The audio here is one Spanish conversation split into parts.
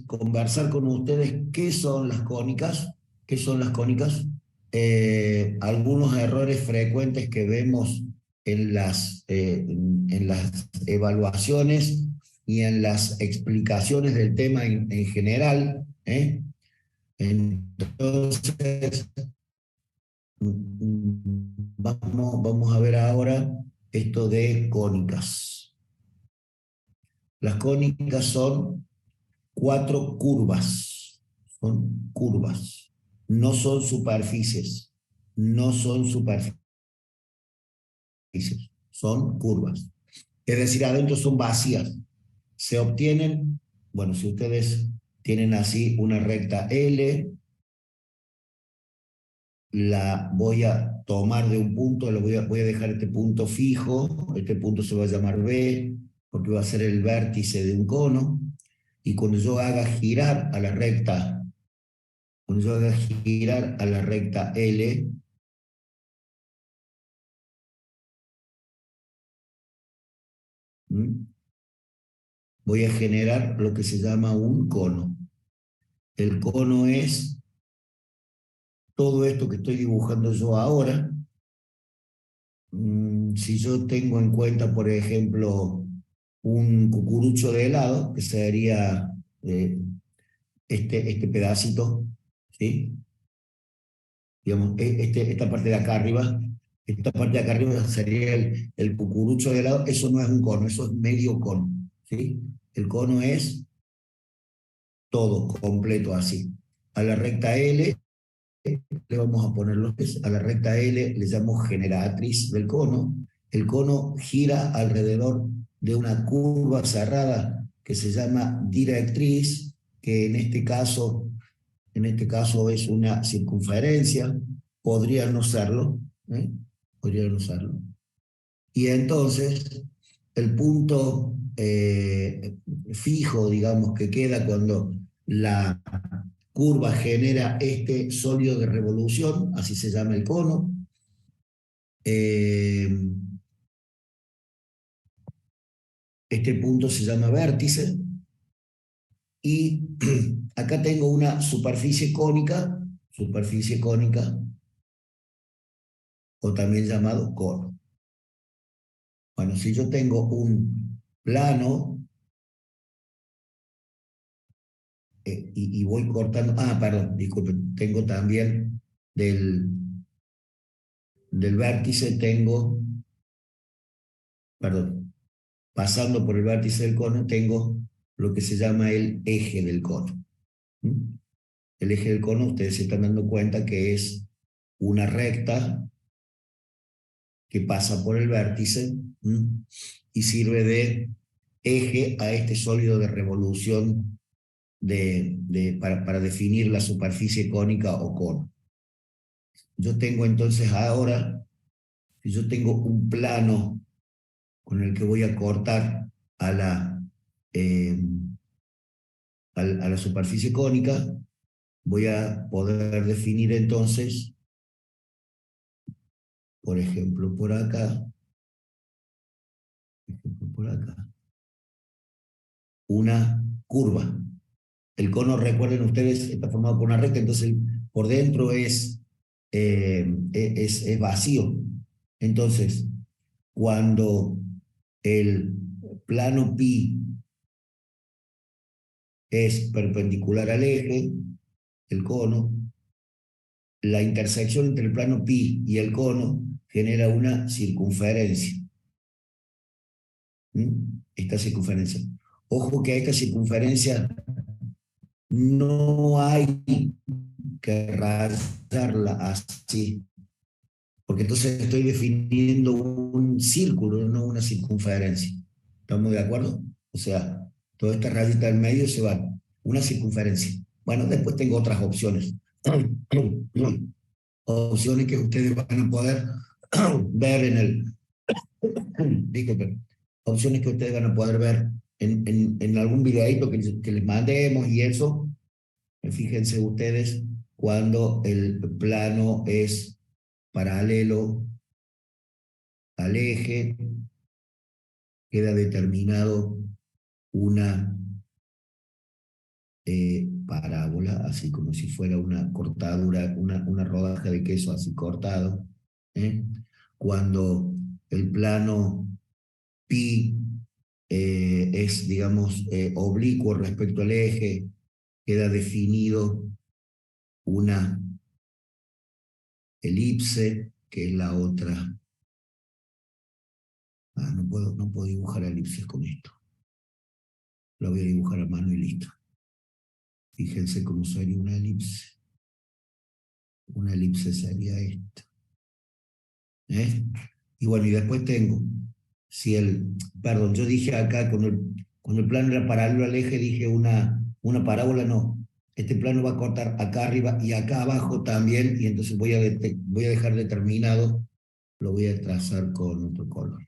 conversar con ustedes qué son las cónicas, qué son las cónicas, algunos errores frecuentes que vemos en las evaluaciones y en las explicaciones del tema en general. Entonces, vamos a ver ahora esto de cónicas. Las cónicas son 4 curvas, son curvas, no son superficies, no son superficies, son curvas. Es decir, adentro son vacías. Se obtienen, bueno, si ustedes tienen así una recta L, la voy a tomar de un punto, voy a dejar este punto fijo, este punto se va a llamar B, porque va a ser el vértice de un cono, y cuando yo haga girar a la recta, cuando yo haga girar a la recta L, voy a generar lo que se llama un cono. El cono es todo esto que estoy dibujando yo ahora. Si yo tengo en cuenta, por ejemplo, un cucurucho de helado, que sería este pedacito, ¿sí? Digamos, esta parte de acá arriba, esta parte de acá arriba sería el cucurucho de helado. Eso no es un cono, eso es medio cono, ¿sí? El cono es todo completo así. A la recta L le vamos a poner los pies. A la recta L le llamo generatriz del cono. El cono gira alrededor de una curva cerrada que se llama directriz, que en este caso es una circunferencia, podría no serlo, podría no serlo. Y entonces el punto fijo, digamos, que queda cuando la curva genera este sólido de revolución, así se llama el cono. Este punto se llama vértice. Y acá tengo una superficie cónica, o también llamado cono. Bueno, si yo tengo un plano y voy cortando, perdón, disculpen, tengo también del vértice, perdón, pasando por el vértice del cono, tengo lo que se llama el eje del cono. El eje del cono, ustedes se están dando cuenta que es una recta que pasa por el vértice y sirve de eje a este sólido de revolución para definir la superficie cónica o cono. Yo tengo entonces ahora, si yo tengo un plano con el que voy a cortar a la superficie cónica, voy a poder definir entonces, por ejemplo, por acá, una curva. El cono, recuerden ustedes, está formado por una recta, entonces por dentro es vacío. Entonces, cuando el plano pi es perpendicular al eje, el cono, la intersección entre el plano pi y el cono genera una circunferencia. Esta circunferencia. Ojo que a esta circunferencia no hay que rayarla así, porque entonces estoy definiendo un círculo, no una circunferencia. ¿Estamos de acuerdo? O sea, toda esta rayita en medio se va. Una circunferencia. Bueno, después tengo otras opciones. Opciones que ustedes van a poder ver en el... Disculpen. Opciones que ustedes van a poder ver en algún videíto que les mandemos y eso. Fíjense ustedes cuando el plano es paralelo al eje, queda determinado una parábola, así como si fuera una cortadura, una rodaja de queso así cortado. ¿Eh? Cuando el plano pi es, digamos, oblicuo respecto al eje, queda definido una elipse, que es la otra. No puedo dibujar elipses con esto. Lo voy a dibujar a mano y listo. Fíjense cómo sería una elipse. Una elipse sería esta. ¿Eh? Y bueno, y después tengo, perdón, yo dije acá, cuando el plano era paralelo al eje, dije una parábola, no. Este plano va a cortar acá arriba y acá abajo también, y entonces voy a dejar determinado, lo voy a trazar con otro color.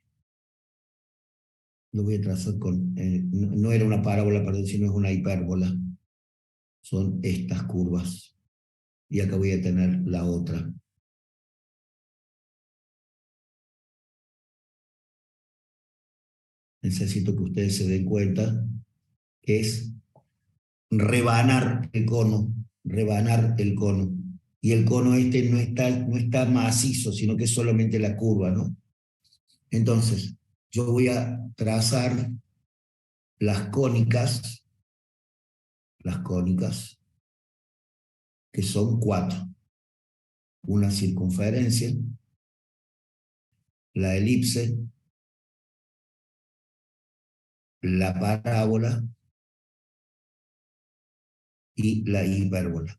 Lo voy a trazar con, no era una parábola, perdón, sino es una hipérbola. Son estas curvas. Y acá voy a tener la otra. Necesito que ustedes se den cuenta que es rebanar el cono. Y el cono este no está macizo, sino que es solamente la curva, ¿no? Entonces, yo voy a trazar las cónicas, que son 4. Una circunferencia, la elipse, la parábola y la hipérbola.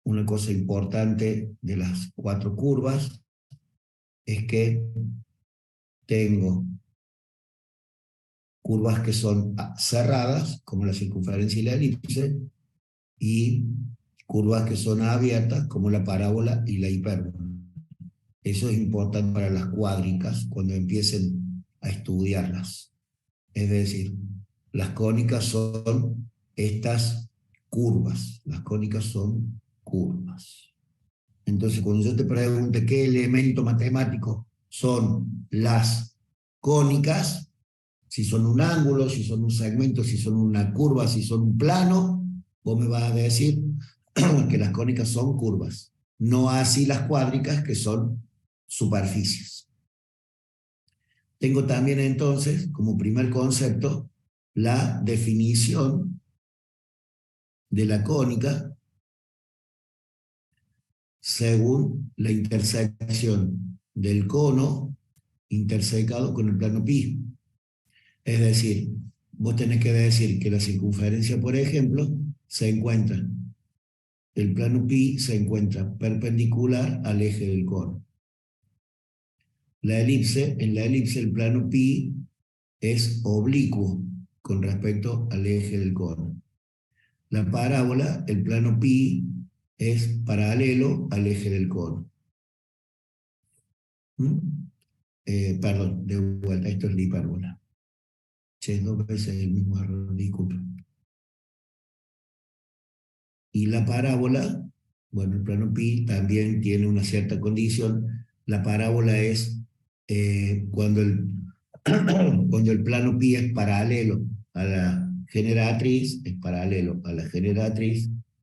Una cosa importante de las 4 curvas es que tengo curvas que son cerradas, como la circunferencia y la elipse, y curvas que son abiertas, como la parábola y la hipérbola. Eso es importante para las cuádricas cuando empiecen a estudiarlas. Es decir, las cónicas son estas curvas. Las cónicas son curvas. Entonces, cuando yo te pregunte qué elemento matemático son las cónicas, si son un ángulo, si son un segmento, si son una curva, si son un plano, vos me vas a decir que las cónicas son curvas. No así las cuádricas, que son superficies. Tengo también entonces, como primer concepto, la definición de la cónica según la intersección del cono intersecado con el plano pi. Es decir, vos tenés que decir que la circunferencia, por ejemplo, el plano pi se encuentra perpendicular al eje del cono. En la elipse el plano pi es oblicuo con respecto al eje del cono. La parábola, el plano pi, es paralelo al eje del cono. ¿Mm? Perdón, de vuelta, esto es la hipérbola. Che, 2 veces el mismo error, disculpen. Y la parábola, bueno, el plano pi también tiene una cierta condición. La parábola es cuando cuando el plano pi es paralelo a la generatriz,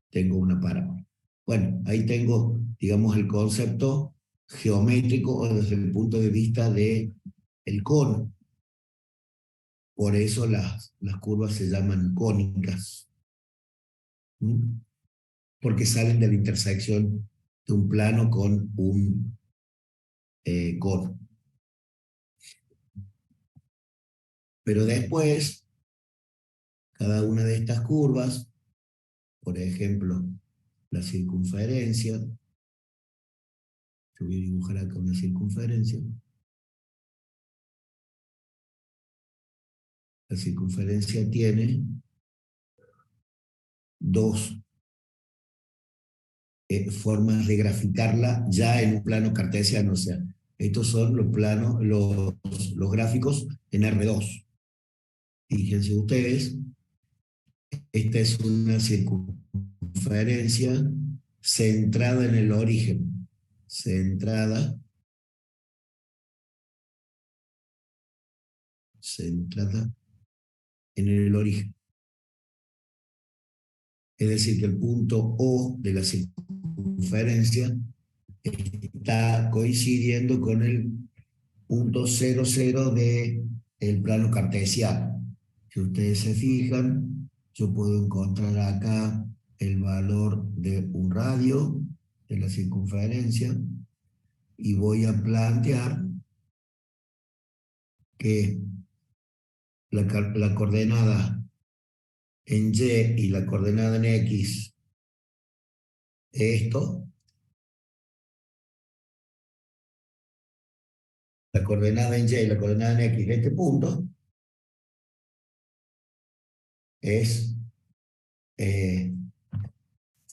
tengo una parábola. Bueno, ahí tengo, digamos, el concepto geométrico o desde el punto de vista del cono. Por eso las curvas se llaman cónicas. ¿Mm? Porque salen de la intersección de un plano con un cono. Pero después, cada una de estas curvas, por ejemplo, la circunferencia, yo voy a dibujar acá una circunferencia. La circunferencia tiene 2 formas de graficarla ya en un plano cartesiano. O sea, estos son los planos, los gráficos en R2. Fíjense ustedes, esta es una circunferencia centrada en el origen. Centrada en el origen. Es decir, que el punto O de la circunferencia está coincidiendo con el punto 00 del plano cartesiano. Si ustedes se fijan, yo puedo encontrar acá el valor de un radio de la circunferencia y voy a plantear que la coordenada en Y y la coordenada en X es esto. La coordenada en Y y la coordenada en X de este punto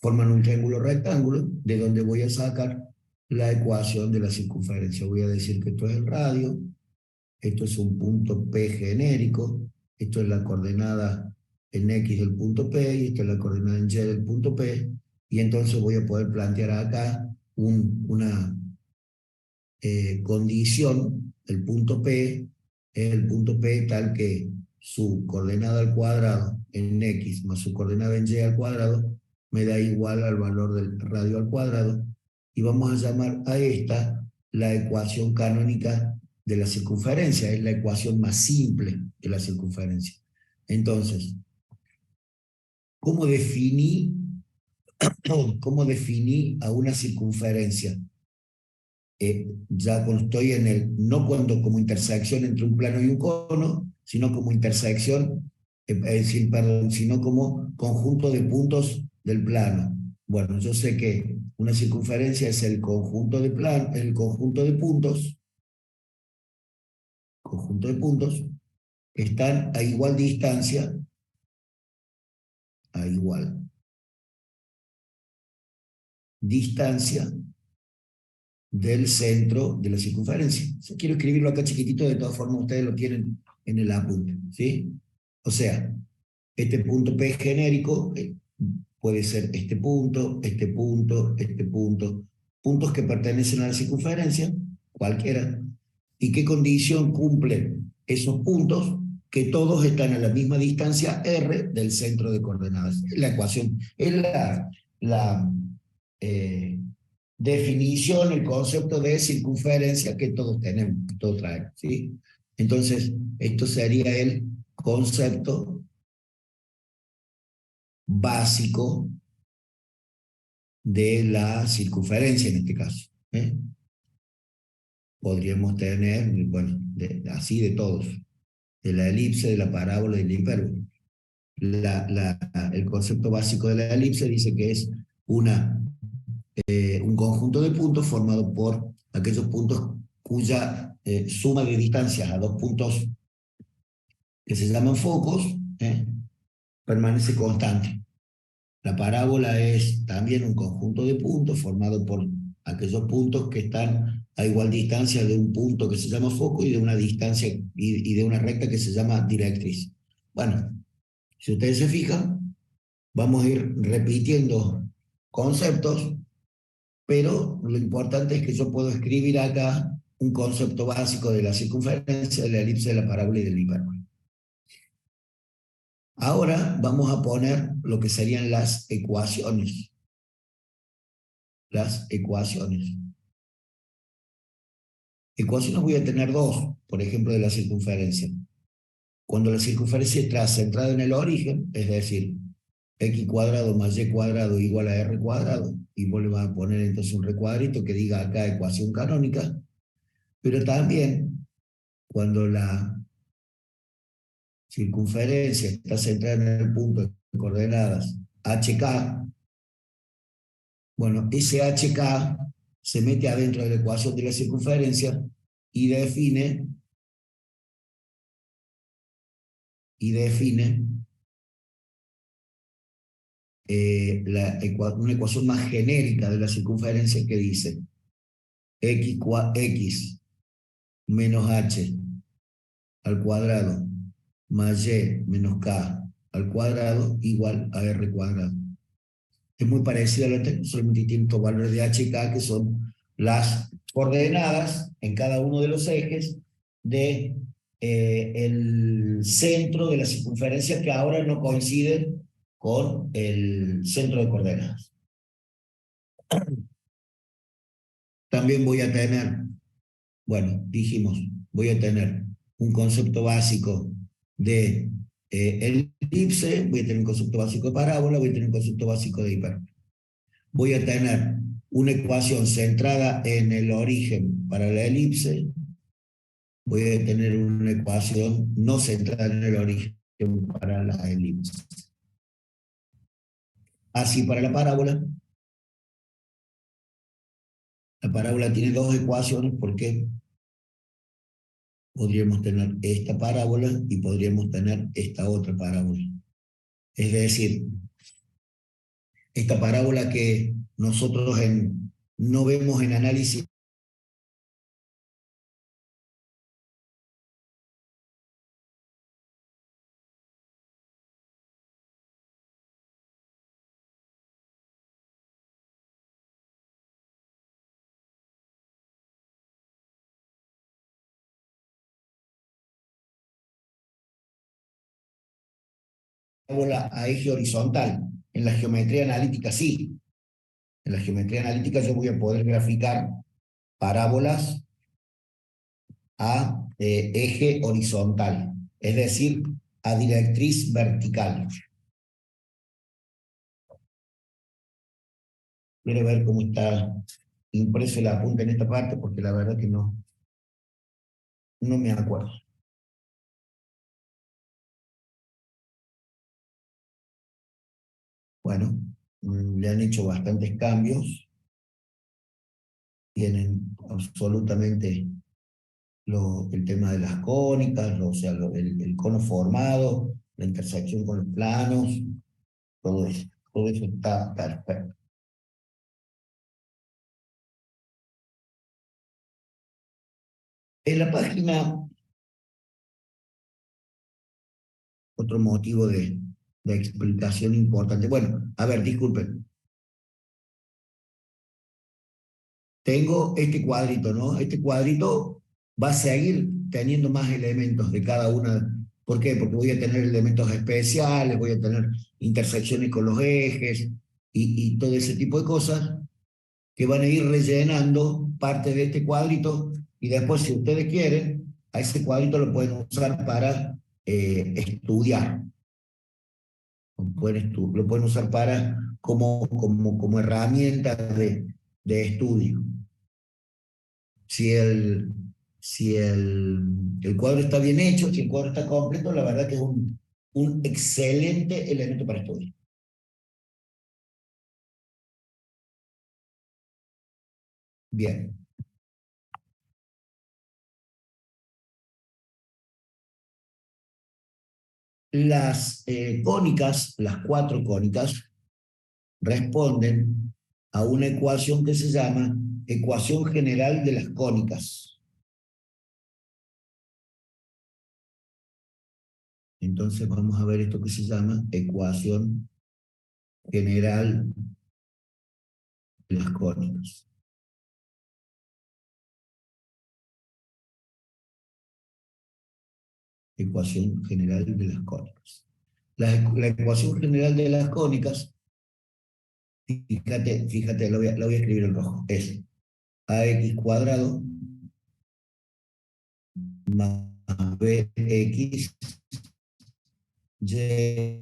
forman un triángulo rectángulo de donde voy a sacar la ecuación de la circunferencia. Voy a decir que esto es el radio, esto es un punto P genérico, esto es la coordenada en X del punto P y esta es la coordenada en Y del punto P, y entonces voy a poder plantear acá una condición. El punto P es el punto P tal que su coordenada al cuadrado en X más su coordenada en Y al cuadrado me da igual al valor del radio al cuadrado, y vamos a llamar a esta la ecuación canónica de la circunferencia. Es la ecuación más simple de la circunferencia. Entonces, ¿cómo definí a una circunferencia? Ya cuando estoy en no cuando como intersección entre un plano y un cono, sino como intersección, es decir, perdón, sino como conjunto de puntos del plano. Bueno, yo sé que una circunferencia es el conjunto de puntos que están a igual distancia, del centro de la circunferencia. Yo quiero escribirlo acá chiquitito, de todas formas ustedes lo tienen en el apunte, ¿sí? O sea, este punto P genérico puede ser este punto, puntos que pertenecen a la circunferencia, cualquiera. ¿Y qué condición cumplen esos puntos? Que todos están a la misma distancia R del centro de coordenadas. Es la ecuación, es la definición, el concepto de circunferencia que todos tenemos, que todos traemos, ¿sí? Entonces, esto sería el concepto básico de la circunferencia en este caso. Podríamos tener, bueno, así de todos, de la elipse, de la parábola y del hipérbole. El concepto básico de la elipse dice que es un conjunto de puntos formado por aquellos puntos cuya suma de distancias a dos puntos que se llaman focos permanece constante. La parábola es también un conjunto de puntos formado por aquellos puntos que están a igual distancia de un punto que se llama foco y de una distancia y de una recta que se llama directriz. Bueno, si ustedes se fijan, vamos a ir repitiendo conceptos, pero lo importante es que yo puedo escribir acá un concepto básico de la circunferencia, de la elipse, de la parábola y del hipérbole. Ahora vamos a poner lo que serían las ecuaciones. Ecuaciones voy a tener dos, por ejemplo, de la circunferencia. Cuando la circunferencia está centrada en el origen, es decir, x cuadrado más y cuadrado igual a r cuadrado, y vos le vas a poner entonces un recuadrito que diga acá ecuación canónica, pero también cuando la circunferencia está centrada en el punto de coordenadas HK, bueno, ese HK se mete adentro de la ecuación de la circunferencia y define una ecuación más genérica de la circunferencia que dice x menos h al cuadrado más y menos k al cuadrado igual a r cuadrado. Es muy parecida a la anterior, solamente tiene estos valores de h y k que son las coordenadas en cada uno de los ejes de el centro de la circunferencia, que ahora no coinciden con el centro de coordenadas. También voy a tener, bueno, dijimos, voy a tener un concepto básico de elipse, voy a tener un concepto básico de parábola, voy a tener un concepto básico de hipérbol. Voy a tener una ecuación centrada en el origen para la elipse, voy a tener una ecuación no centrada en el origen para la elipse. Así para la parábola tiene dos ecuaciones porque podríamos tener esta parábola y podríamos tener esta otra parábola. Es decir, esta parábola que nosotros no vemos en análisis parábola a eje horizontal. En la geometría analítica sí. En la geometría analítica yo voy a poder graficar parábolas a eje horizontal, es decir, a directriz vertical. Quiero ver cómo está impreso el apunte en esta parte, porque la verdad que no me acuerdo. Bueno, le han hecho bastantes cambios. Tienen absolutamente el tema de las cónicas, o sea, el cono formado, la intersección con los planos, todo eso. Todo eso está perfecto. En la página, otro motivo de explicación importante. Bueno, a ver, disculpen. Tengo este cuadrito, ¿no? Este cuadrito va a seguir teniendo más elementos de cada una. ¿Por qué? Porque voy a tener elementos especiales, voy a tener intersecciones con los ejes y todo ese tipo de cosas que van a ir rellenando parte de este cuadrito y después, si ustedes quieren, a ese cuadrito lo pueden usar para estudiar. Lo pueden usar para, como herramienta de estudio. Si el cuadro está bien hecho, si el cuadro está completo, la verdad que es un excelente elemento para estudiar. Bien. Las cónicas, las cuatro cónicas, responden a una ecuación que se llama ecuación general de las cónicas. Entonces vamos a ver esto que se llama ecuación general de las cónicas. Ecuación general de las cónicas. La ecuación general de las cónicas, fíjate, lo voy a escribir en rojo, es ax cuadrado más bx y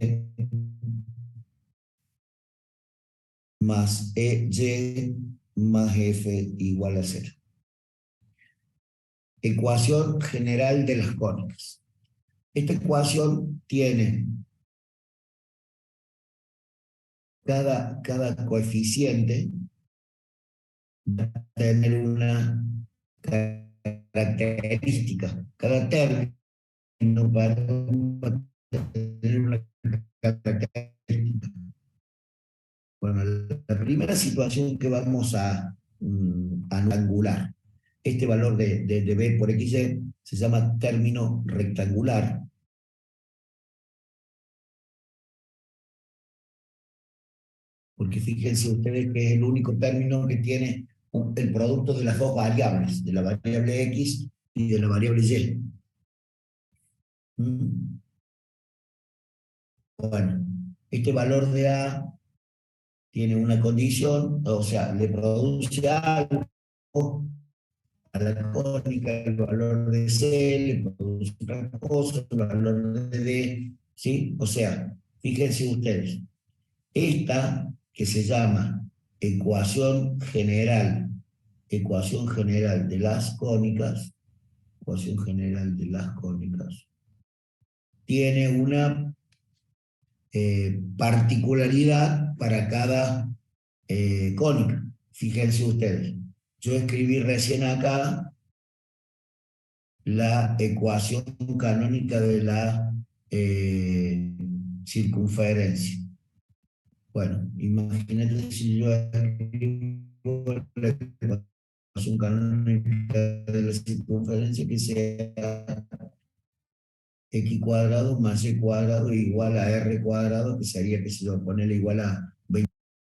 más ey más f igual a 0. Ecuación general de las cónicas. Esta ecuación tiene cada coeficiente va a tener una característica. Cada término va a tener una característica. Bueno, la primera situación que vamos a angular, este valor de b por xy se llama término rectangular. Porque fíjense ustedes que es el único término que tiene el producto de las dos variables, de la variable x y de la variable y. Bueno, este valor de A tiene una condición, o sea, le produce algo a la cónica, el valor de C, le produce otra cosa, el valor de D, ¿sí? O sea, fíjense ustedes, esta que se llama ecuación general de las cónicas, ecuación general de las cónicas, tiene una particularidad para cada cónica. Fíjense ustedes, yo escribí recién acá la ecuación canónica de la circunferencia. Bueno, imagínate si yo escribo la ecuación canónica de la circunferencia que sea x cuadrado más y cuadrado igual a r cuadrado, que sería, que se lo ponerle igual a 20.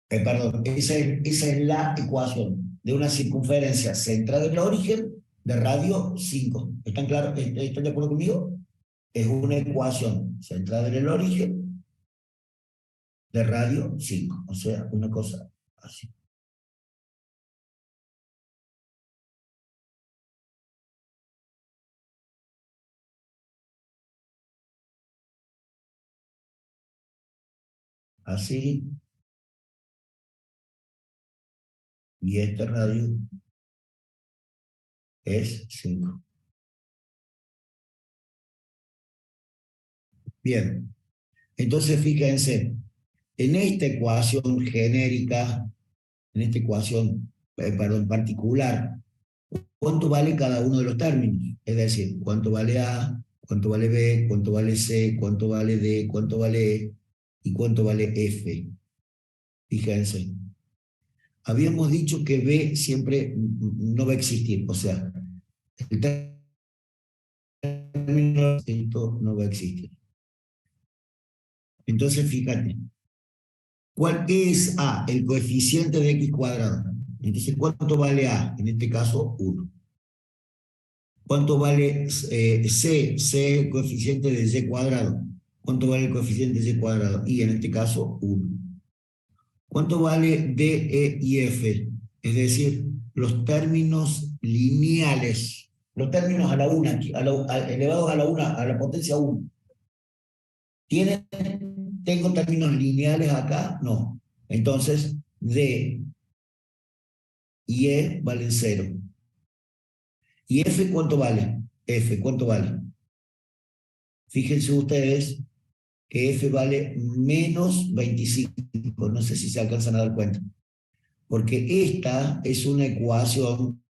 Perdón, esa es la ecuación de una circunferencia centrada en el origen de radio 5. ¿Están claros? ¿Están de acuerdo conmigo? Es una ecuación centrada en el origen de radio 5. O sea, una cosa así. Así, y este radio es 5. Bien, entonces fíjense, en esta ecuación genérica, en esta ecuación, perdón, particular, ¿cuánto vale cada uno de los términos? Es decir, ¿cuánto vale A, cuánto vale B, cuánto vale C, cuánto vale D, cuánto vale E y cuánto vale F? Fíjense, habíamos dicho que B siempre no va a existir, o sea, el término esto no va a existir. Entonces, fíjate, ¿cuál es A? El coeficiente de x cuadrado. Entonces, ¿cuánto vale A? En este caso, 1. ¿Cuánto vale C? C es el coeficiente de y cuadrado. ¿Cuánto vale el coeficiente de y cuadrado? Y en este caso, 1. ¿Cuánto vale D, E y F? Es decir, los términos lineales, los términos a la una, elevados a la una, a la potencia 1. ¿Tengo términos lineales acá? No. Entonces, D y E valen 0. ¿Y F cuánto vale? F, ¿cuánto vale? Fíjense ustedes que F vale menos 25. No sé si se alcanzan a dar cuenta. Porque esta es una ecuación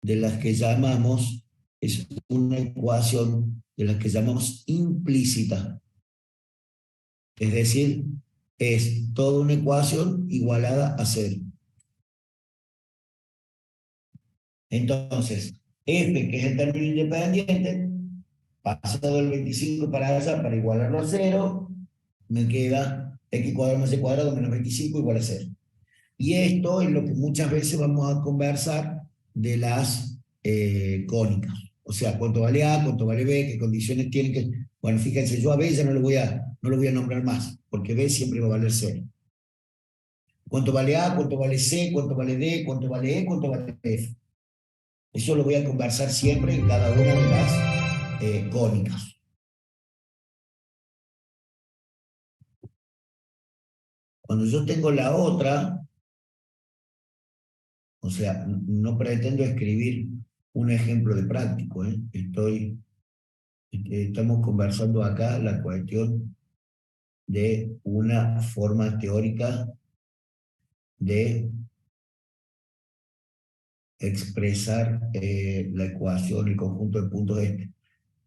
de las que llamamos, es una ecuación de las que llamamos implícita. Es decir, es toda una ecuación igualada a 0. Entonces, F, que es el término independiente, pasado del 25 para allá, para igualarlo a 0, me queda x cuadrado más y cuadrado menos 25 igual a 0. Y esto es lo que muchas veces vamos a conversar de las cónicas. O sea, cuánto vale A, cuánto vale B, qué condiciones tienen que... Bueno, fíjense, yo a B ya no lo voy a nombrar más, porque B siempre va a valer 0. ¿Cuánto vale A, cuánto vale C, cuánto vale D, cuánto vale E, cuánto vale F? Eso lo voy a conversar siempre en cada una de las cónicas. Cuando yo tengo la otra, o sea, no pretendo escribir un ejemplo de práctico, ¿eh? Estamos conversando acá la cuestión de una forma teórica de expresar la ecuación, el conjunto de puntos este.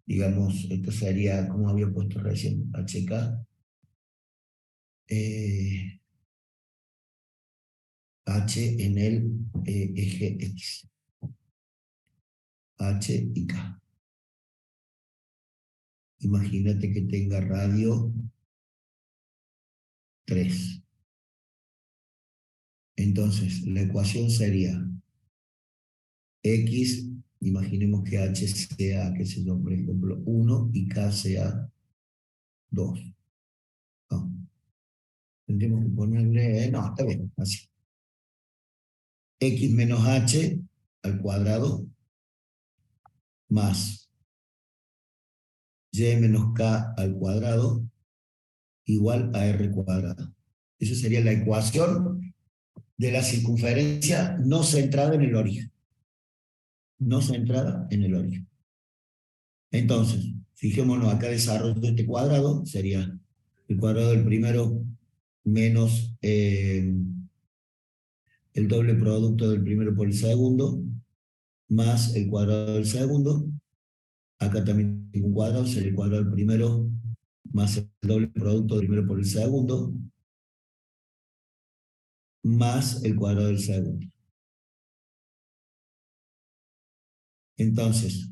Digamos, esto sería, como había puesto recién, HK, H en el eje X, H y K. Imagínate que tenga radio 3. Entonces, la ecuación sería X, imaginemos que H sea, qué sé yo, por ejemplo, 1 y K sea 2. ¿No? Tendríamos que ponerle, no, está bien, así. X menos H al cuadrado más Y menos K al cuadrado igual a R cuadrado. Esa sería la ecuación de la circunferencia no centrada en el origen. No centrada en el origen. Entonces, fijémonos acá, desarrollo de este cuadrado, sería el cuadrado del primero menos el doble producto del primero por el segundo, más el cuadrado del segundo. Acá también tengo un cuadrado, sería el cuadrado del primero más el doble producto del primero por el segundo, más el cuadrado del segundo. Entonces,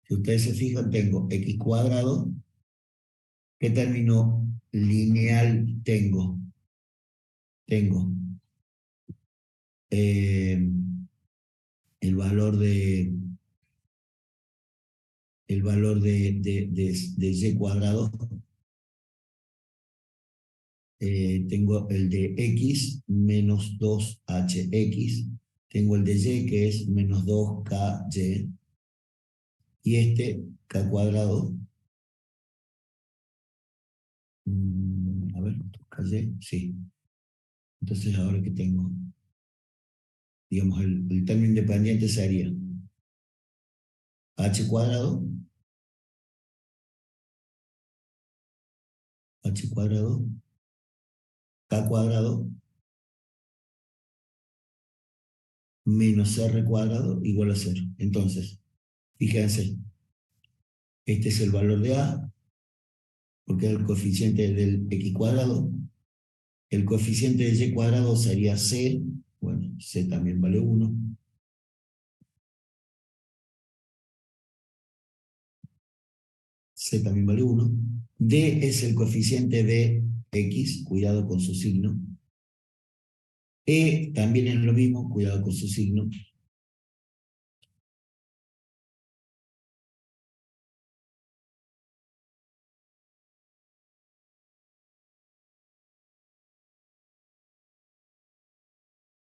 si ustedes se fijan, tengo x cuadrado. ¿Qué término lineal tengo? Tengo el valor de y cuadrado. Tengo el de x menos 2hx. Tengo el de y que es menos 2ky. Y este k cuadrado, a ver, ky, sí. Entonces ahora que tengo, digamos, el término independiente sería h cuadrado k cuadrado menos r cuadrado igual a 0. Entonces, fíjense, este es el valor de a, porque es el coeficiente del x cuadrado. El coeficiente de y cuadrado sería c, bueno, c también vale 1. C también vale 1. D es el coeficiente de x, cuidado con su signo. E también es lo mismo, cuidado con su signo.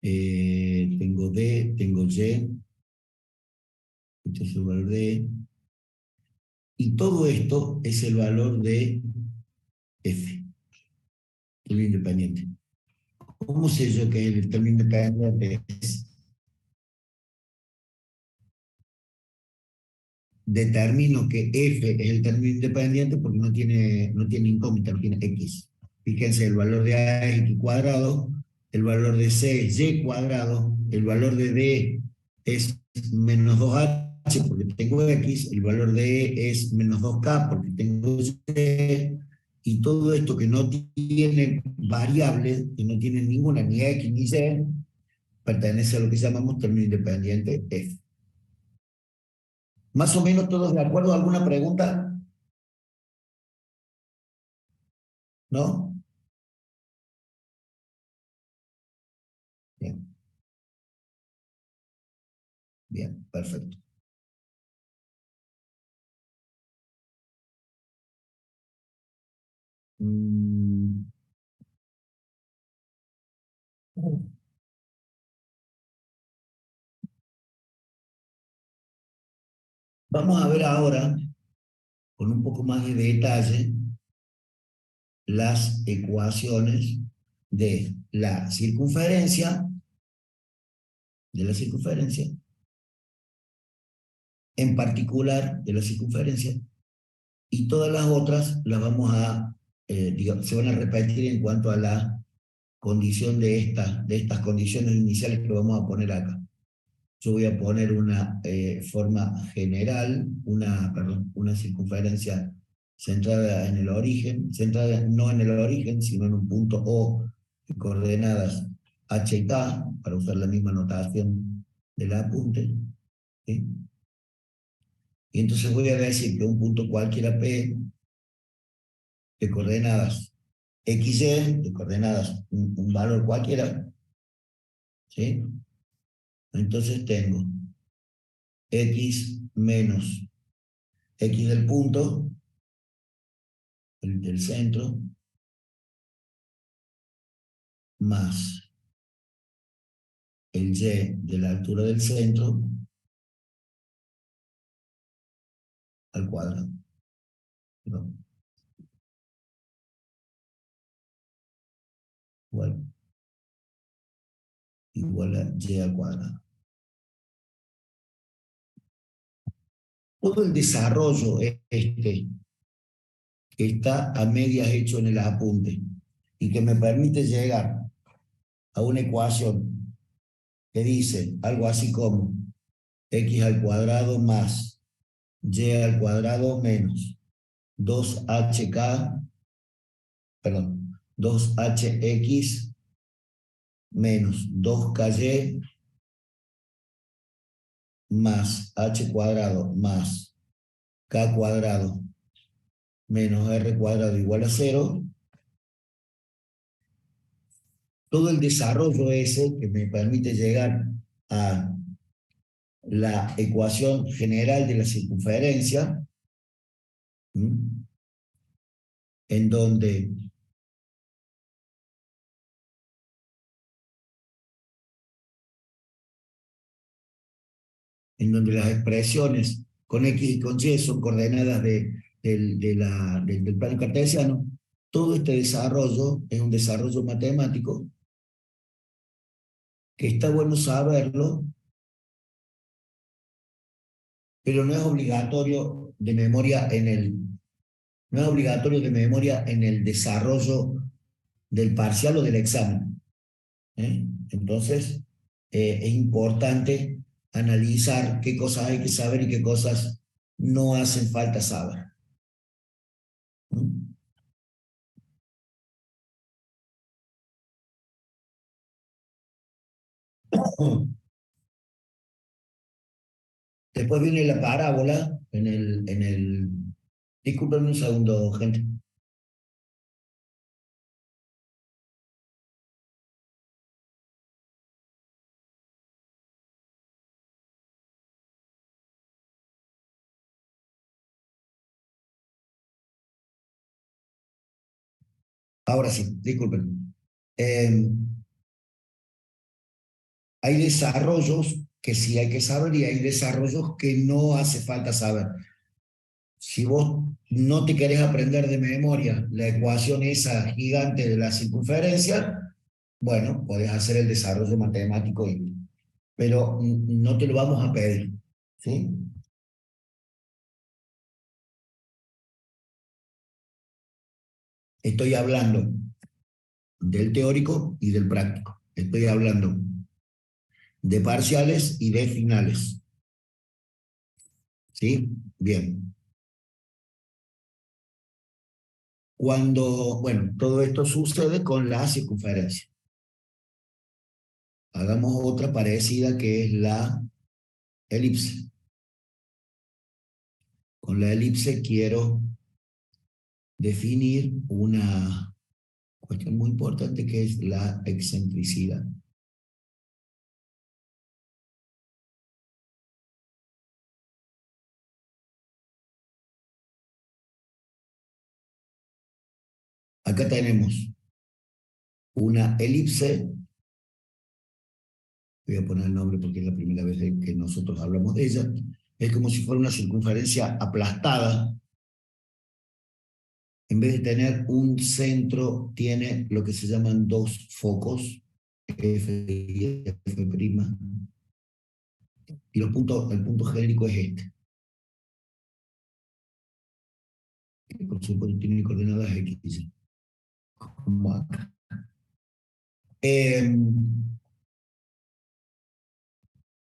Tengo D, tengo Y, este es el valor de E. Y todo esto es el valor de F, el independiente. ¿Cómo sé yo que el término independiente es? Determino que F es el término independiente porque no tiene incógnita, no tiene X. Fíjense, el valor de A es X cuadrado, el valor de C es Y cuadrado, el valor de D es menos 2H porque tengo X, el valor de E es menos 2K porque tengo Y, y todo esto que no tiene variables, que no tiene ninguna, ni X ni Y, pertenece a lo que llamamos término independiente F. Más o menos todos de acuerdo. ¿Alguna pregunta? ¿No? Bien, bien, perfecto. Mm, Vamos a ver ahora, con un poco más de detalle, las ecuaciones de la circunferencia, en particular de la circunferencia, y todas las otras las vamos a, digamos, se van a repetir en cuanto a la condición de estas condiciones iniciales que vamos a poner acá. Yo voy a poner una forma general, una circunferencia centrada en el origen, centrada no en el origen, sino en un punto O de coordenadas H y K, para usar la misma notación del apunte. ¿Sí? Y entonces voy a decir que un punto cualquiera P de coordenadas XY, de coordenadas un valor cualquiera, ¿sí? Entonces tengo X menos X del punto, el del centro, más el y de la altura del centro al cuadrado. ¿No? Igual a y al cuadrado. Todo el desarrollo este que está a medias hecho en el apunte y que me permite llegar a una ecuación que dice algo así como x al cuadrado más y al cuadrado menos 2hk, perdón, 2hx menos 2ky más h cuadrado más k cuadrado menos r cuadrado igual a 0. Todo el desarrollo ese que me permite llegar a la ecuación general de la circunferencia, ¿m? en donde las expresiones con x y con y son coordenadas del plano cartesiano. Todo este desarrollo es un desarrollo matemático que está bueno saberlo, pero no es obligatorio de memoria no es obligatorio de memoria en el desarrollo del parcial o del examen. Entonces, es importante analizar qué cosas hay que saber y qué cosas no hacen falta saber. Después viene la parábola disculpen un segundo, gente. Ahora sí, disculpen. Hay desarrollos que sí hay que saber y hay desarrollos que no hace falta saber. Si vos no te querés aprender de memoria la ecuación esa gigante de la circunferencia, bueno, podés hacer el desarrollo matemático, pero no te lo vamos a pedir. ¿Sí? Estoy hablando del teórico y del práctico. Estoy hablando de parciales y de finales. ¿Sí? Bien. Bueno, todo esto sucede con la circunferencia. Hagamos otra parecida que es la elipse. Con la elipse quiero definir una cuestión muy importante que es la excentricidad. Acá tenemos una elipse, voy a poner el nombre porque es la primera vez que nosotros hablamos de ella, es como si fuera una circunferencia aplastada. En vez de tener un centro, tiene lo que se llaman dos focos, F y F', y el punto genérico es este, que por supuesto tiene coordenadas X, como acá.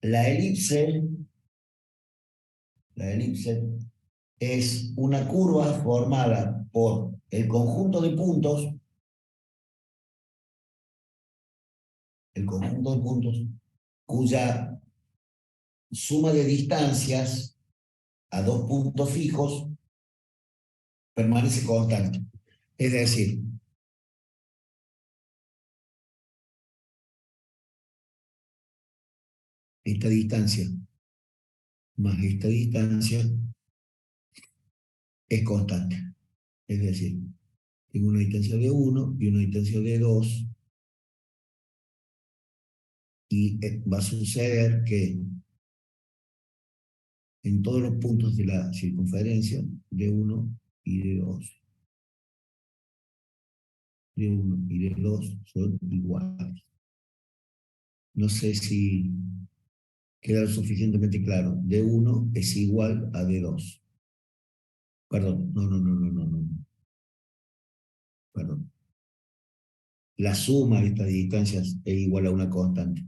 La elipse es una curva formada por el conjunto de puntos, cuya suma de distancias a dos puntos fijos permanece constante. Es decir, esta distancia más esta distancia es constante. Es decir, tengo una distancia de 1 y una distancia de 2 Y va a suceder que en todos los puntos de la circunferencia, D1 y D2, D1 y D2 son iguales. No sé si queda suficientemente claro. D1 es igual a D2. Perdón, no. Perdón. La suma de estas distancias es igual a una constante.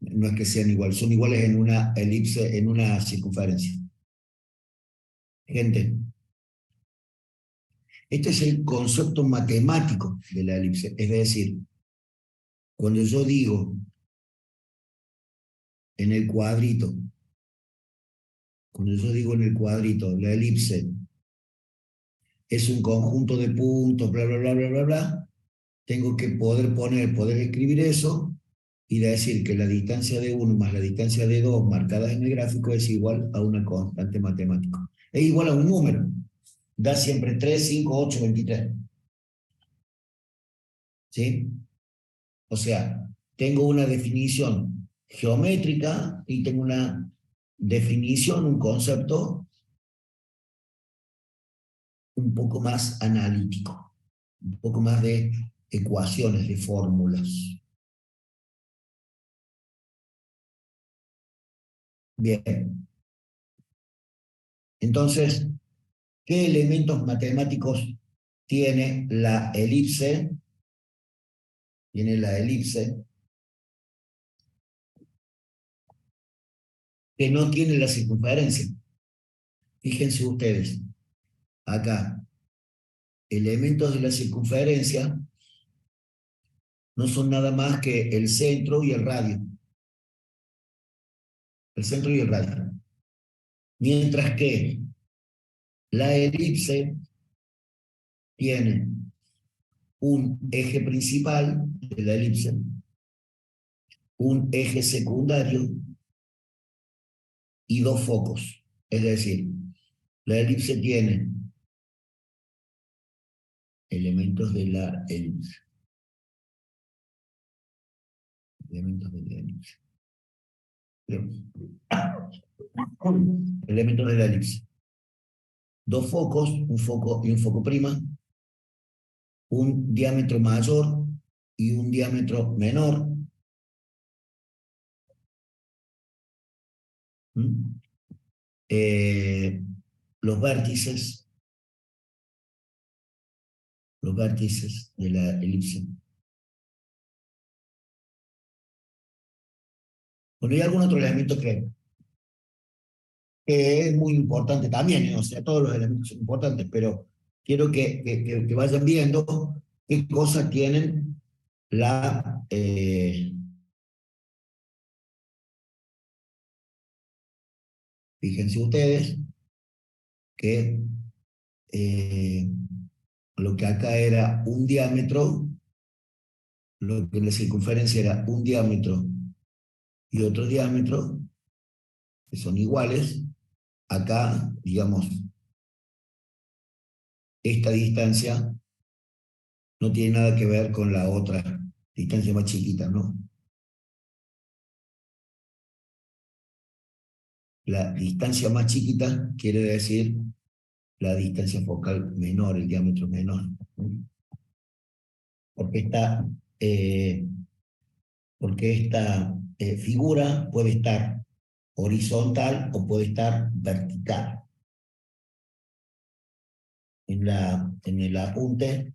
No es que sean iguales, son iguales en una elipse, en una circunferencia. Gente, este es el concepto matemático de la elipse. Es decir, cuando yo digo en el cuadrito, la elipse es un conjunto de puntos, bla, bla, bla, bla, bla, bla, tengo que poder escribir eso y decir que la distancia de 1 más la distancia de 2 marcadas en el gráfico es igual a una constante matemática. Es igual a un número. Da siempre 3, 5, 8, 23. ¿Sí? O sea, tengo una definición geométrica y tengo una definición, un concepto un poco más analítico, un poco más de ecuaciones, de fórmulas. Bien. Entonces, ¿qué elementos matemáticos tiene la elipse? Tiene la elipse que no tiene la circunferencia. Fíjense ustedes, acá, elementos de la circunferencia no son nada más que el centro y el radio. El centro y el radio. Mientras que la elipse tiene un eje principal de la elipse, un eje secundario y dos focos. Es decir, la elipse tiene elementos de la elipse. Elementos de la elipse. Elementos de la elipse. Dos focos, un foco y un foco prima, un diámetro mayor y un diámetro menor. ¿Mm? Eh, los vértices de la elipse. Bueno, hay algún otro elemento que es muy importante también, ¿eh? O sea, todos los elementos son importantes, pero quiero que vayan viendo qué cosas tienen la... fíjense ustedes que lo que acá era un diámetro, lo que en la circunferencia era un diámetro y otro diámetro, que son iguales, acá, digamos, esta distancia no tiene nada que ver con la otra distancia más chiquita, ¿no? La distancia más chiquita quiere decir la distancia focal menor, el diámetro menor. Porque eh, esta figura puede estar horizontal o puede estar vertical. En el apunte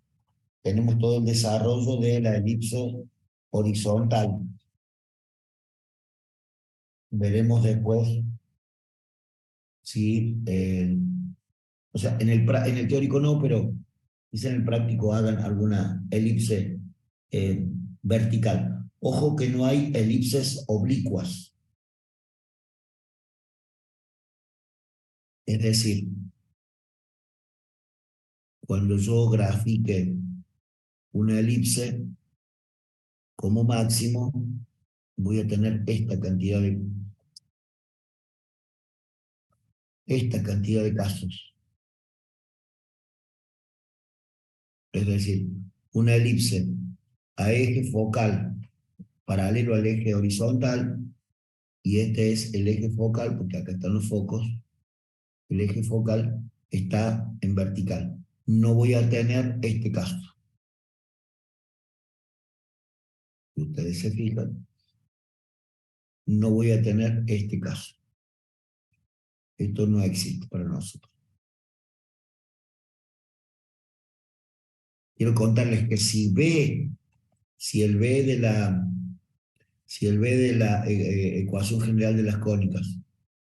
tenemos todo el desarrollo de la elipse horizontal. Veremos después si, o sea, en el teórico no, pero quizá en el práctico hagan alguna elipse vertical. Ojo que no hay elipses oblicuas. Es decir, cuando yo grafique una elipse, como máximo voy a tener esta cantidad de casos. Es decir, una elipse a eje focal paralelo al eje horizontal, y este es el eje focal, porque acá están los focos. El eje focal está en vertical. No voy a tener este caso. Si ustedes se fijan, no voy a tener este caso. Esto no existe para nosotros. Quiero contarles que si el B de la ecuación general de las cónicas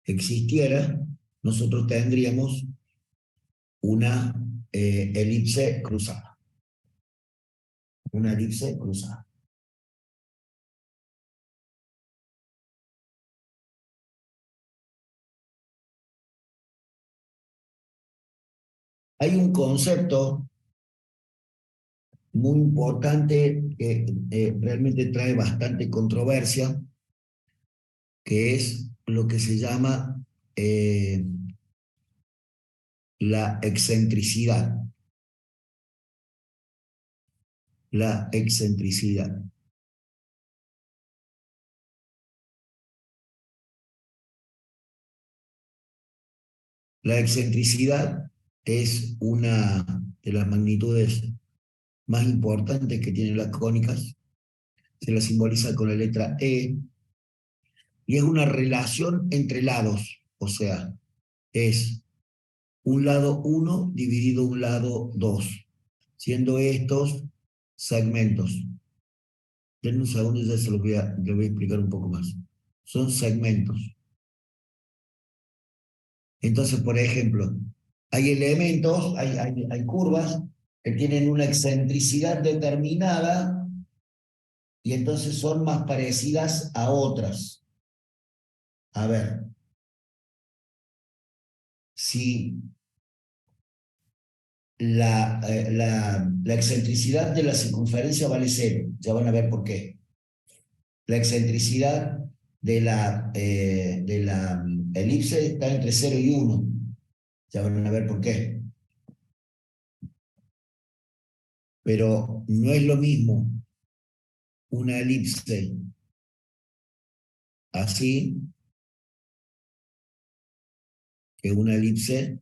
existiera, nosotros tendríamos una elipse cruzada. Una elipse cruzada. Hay un concepto muy importante que realmente trae bastante controversia, que es lo que se llama la excentricidad. La excentricidad. La excentricidad es una de las magnitudes más importantes que tienen las cónicas. Se la simboliza con la letra E, y es una relación entre lados, o sea, es un lado 1 dividido un lado 2, siendo estos segmentos. Denme un segundo y ya se los voy a explicar un poco más. Son segmentos. Entonces, por ejemplo, hay elementos, hay curvas que tienen una excentricidad determinada y entonces son más parecidas a otras. A ver, si la excentricidad de la circunferencia vale 0, ya van a ver por qué. La excentricidad de la elipse está entre 0 y 1, ya van a ver por qué. Pero no es lo mismo una elipse así que una elipse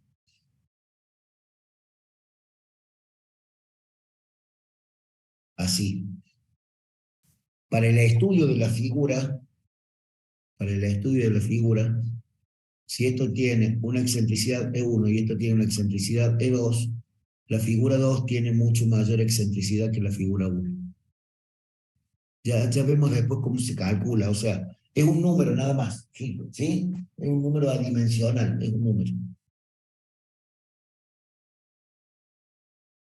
así. Para el estudio de la figura, si esto tiene una excentricidad E1 y esto tiene una excentricidad E2, la figura 2 tiene mucho mayor excentricidad que la figura 1. Ya vemos después cómo se calcula, o sea, es un número nada más, ¿sí? Es un número adimensional, es un número.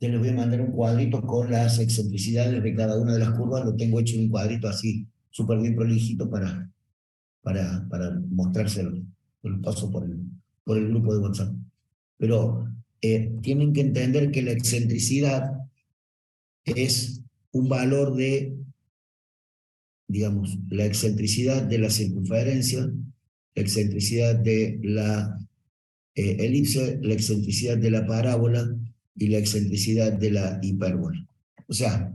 Ya les voy a mandar un cuadrito con las excentricidades de cada una de las curvas, lo tengo hecho en un cuadrito así, súper bien prolijito para mostrárselo. Lo paso por el grupo de WhatsApp. Pero tienen que entender que la excentricidad es un valor de, digamos, la excentricidad de la circunferencia, la excentricidad de la elipse, la excentricidad de la parábola y la excentricidad de la hipérbola. O sea,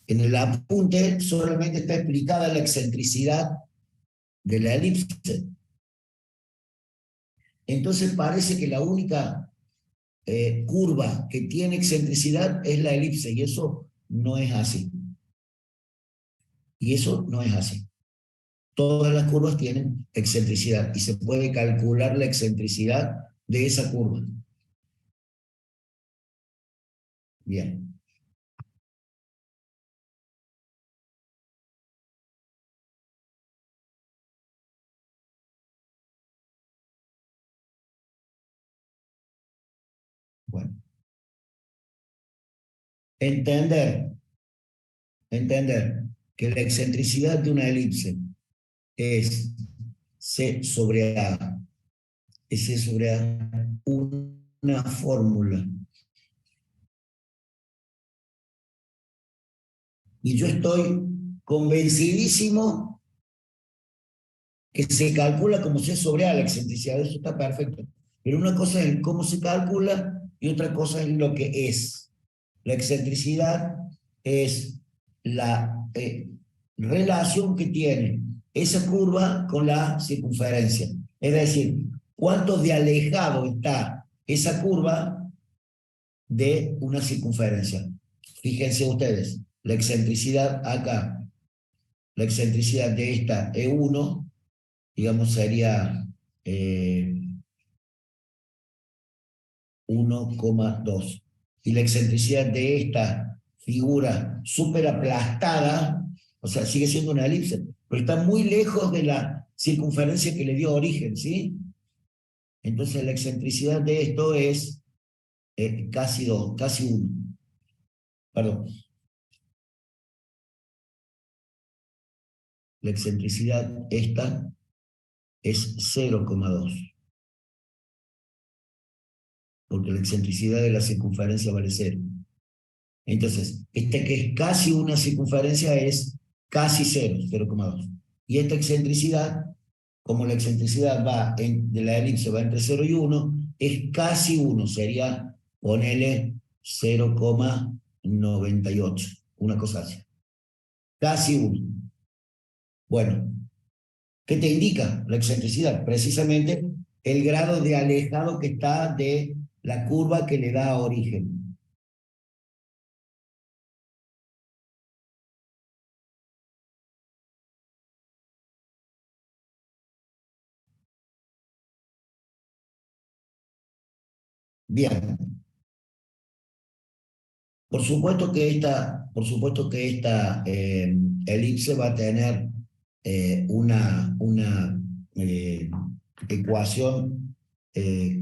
en el apunte solamente está explicada la excentricidad de la elipse. Entonces parece que la única curva que tiene excentricidad es la elipse, y eso no es así. Y eso no es así. Todas las curvas tienen excentricidad y se puede calcular la excentricidad de esa curva. Bien. Bueno. Entender que la excentricidad de una elipse es C sobre A, es C sobre A, una fórmula. Y yo estoy convencidísimo que se calcula como C sobre A la excentricidad, eso está perfecto. Pero una cosa es cómo se calcula y otra cosa es lo que es. La excentricidad es relación que tiene esa curva con la circunferencia. Es decir, cuánto de alejado está esa curva de una circunferencia. Fíjense ustedes, la excentricidad acá, la excentricidad de esta E1, digamos, sería 1,2. Y la excentricidad de esta figura súper aplastada, o sea, sigue siendo una elipse, pero está muy lejos de la circunferencia que le dio origen, ¿sí? Entonces la excentricidad de esto es casi 2, casi 1. Perdón. La excentricidad esta es 0,2, porque la excentricidad de la circunferencia vale 0. Entonces, este que es casi una circunferencia es casi 0, 0,2. Y esta excentricidad, como la excentricidad de la elipse va entre 0 y 1, es casi 1, sería, ponele 0,98, una cosa así. Casi 1. Bueno, ¿qué te indica la excentricidad? Precisamente el grado de alejado que está de la curva que le da origen. Bien, por supuesto que esta elipse va a tener una ecuación eh,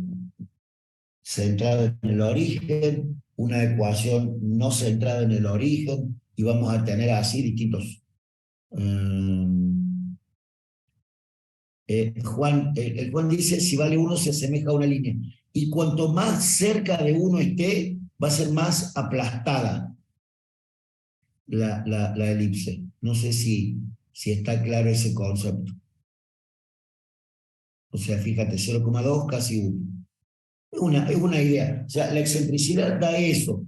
centrada en el origen, una ecuación no centrada en el origen, y vamos a tener así distintos. eh, el Juan dice, si vale 1 se asemeja a una línea. Y cuanto más cerca de 1 esté, va a ser más aplastada la elipse. No sé si está claro ese concepto. O sea, fíjate, 0,2 casi 1. Es una idea. O sea, la excentricidad da eso,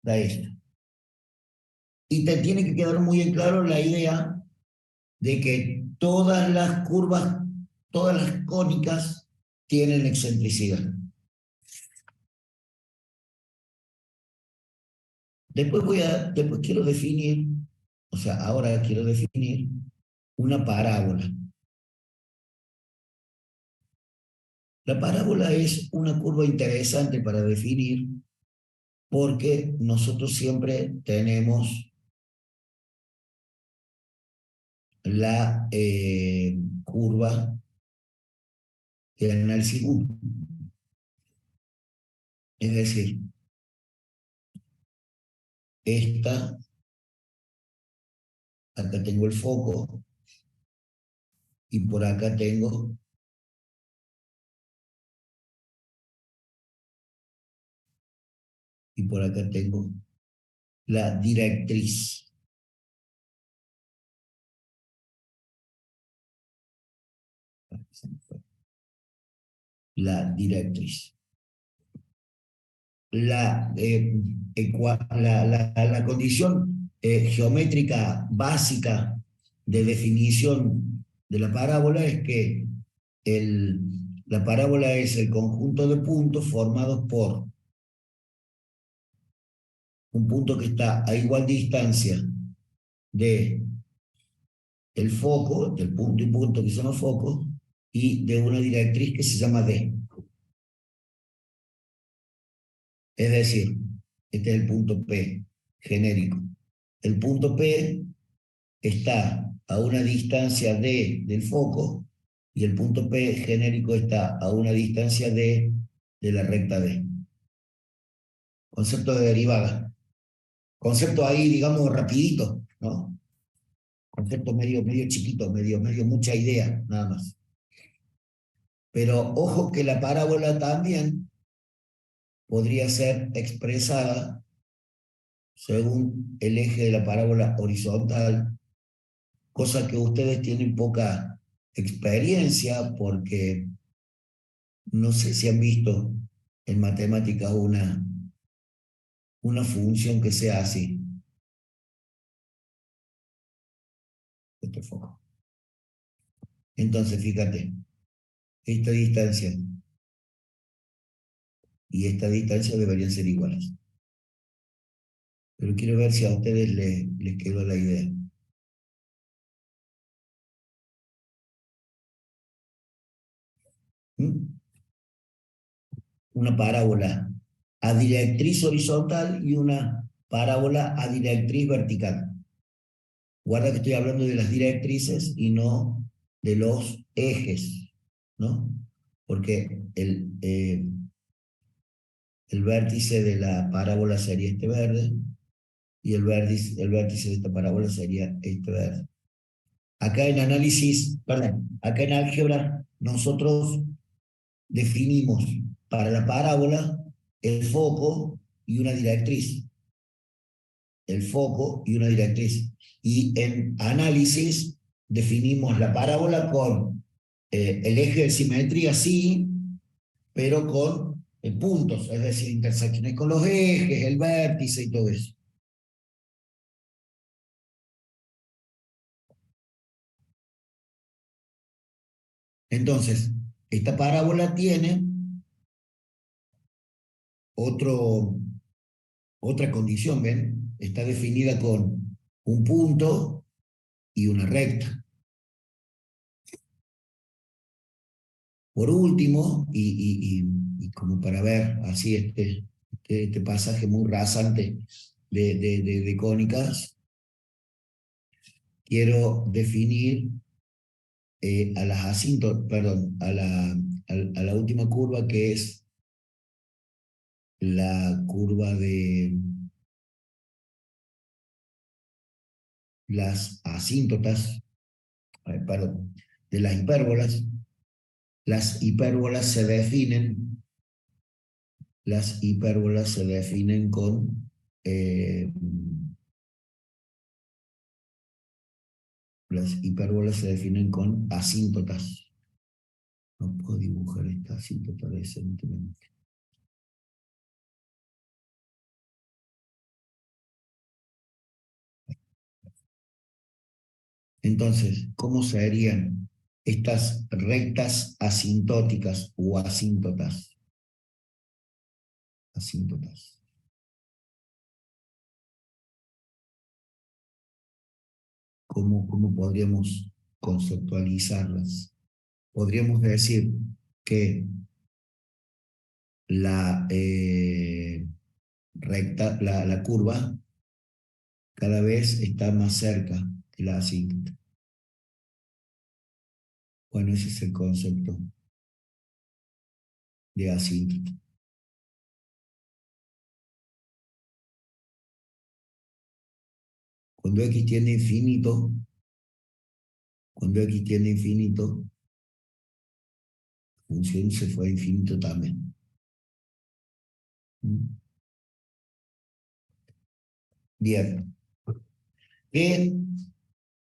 da esto. Y te tiene que quedar muy en claro la idea de que todas las curvas, todas las cónicas tienen excentricidad. Después quiero definir, o sea, ahora quiero definir una parábola. La parábola es una curva interesante para definir porque nosotros siempre tenemos la curva en el segundo. Es decir, esta, acá tengo el foco y por acá tengo la directriz. La directriz. La condición geométrica básica de definición de la parábola es que la parábola es el conjunto de puntos formados por un punto que está a igual distancia de el foco, del punto y punto que se llama foco, y de una directriz que se llama D. Es decir, este es el punto P genérico. El punto P está a una distancia D del foco y el punto P genérico está a una distancia D de la recta D. Concepto de derivada. Concepto ahí, digamos, rapidito, ¿no? Concepto medio chiquito, medio mucha idea, nada más. Pero ojo que la parábola también podría ser expresada según el eje de la parábola horizontal, cosa que ustedes tienen poca experiencia porque no sé si han visto en matemáticas una función que sea así. este foco. Entonces, fíjate, esta distancia y esta distancia deberían ser iguales. Pero quiero ver si a ustedes les quedó la idea. ¿Mm? Una parábola a directriz horizontal y una parábola a directriz vertical. Guarda que estoy hablando de las directrices y no de los ejes, ¿no? Porque el vértice de la parábola sería este verde y el vértice de esta parábola sería este verde. Acá en análisis, perdón, acá en álgebra nosotros definimos para la parábola el foco y una directriz. El foco y una directriz. Y en análisis definimos la parábola con el eje de simetría, sí, pero con puntos, es decir, intersecciones con los ejes, el vértice y todo eso. Entonces, esta parábola tiene otra condición, ¿ven? Está definida con un punto y una recta. Por último, y como para ver así este pasaje muy rasante de cónicas, quiero definir a las perdón, a la última curva, que es la curva de las asíntotas, perdón, de las hipérbolas. Las hipérbolas se definen con las hipérbolas se definen con asíntotas. No puedo dibujar esta asíntota decentemente. Entonces, ¿cómo serían estas rectas asintóticas o asíntotas? Asíntotas. ¿Cómo podríamos conceptualizarlas? Podríamos decir que la la curva cada vez está más cerca de la asíntota. Bueno, ese es el concepto de asíntota. Cuando x tiende a infinito, la función se fue a infinito también. Bien. ¿Qué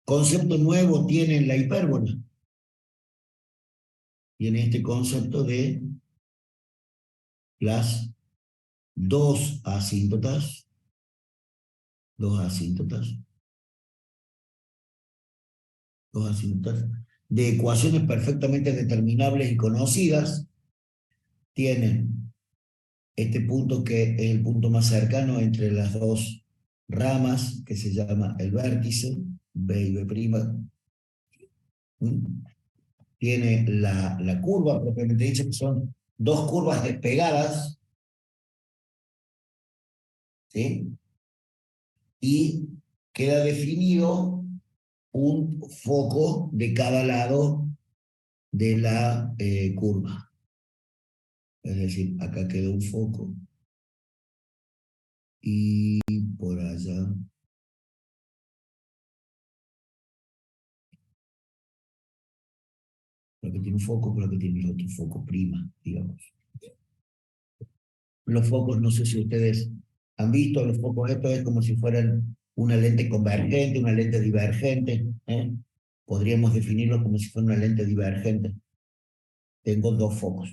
concepto nuevo tiene la hipérbola? Tiene este concepto de las dos asíntotas, de ecuaciones perfectamente determinables y conocidas. Tienen este punto que es el punto más cercano entre las dos ramas, que se llama el vértice, B y B'. Tiene la curva propiamente dicha, que son dos curvas despegadas, ¿sí? Y queda definido un foco de cada lado de la curva. Es decir, acá queda un foco y por allá por acá tiene un foco, por acá tiene el otro foco prima, digamos. Los focos, no sé si ustedes han visto, los focos estos es como si fueran una lente convergente, una lente divergente, ¿eh? Podríamos definirlo como si fuera una lente divergente. Tengo dos focos.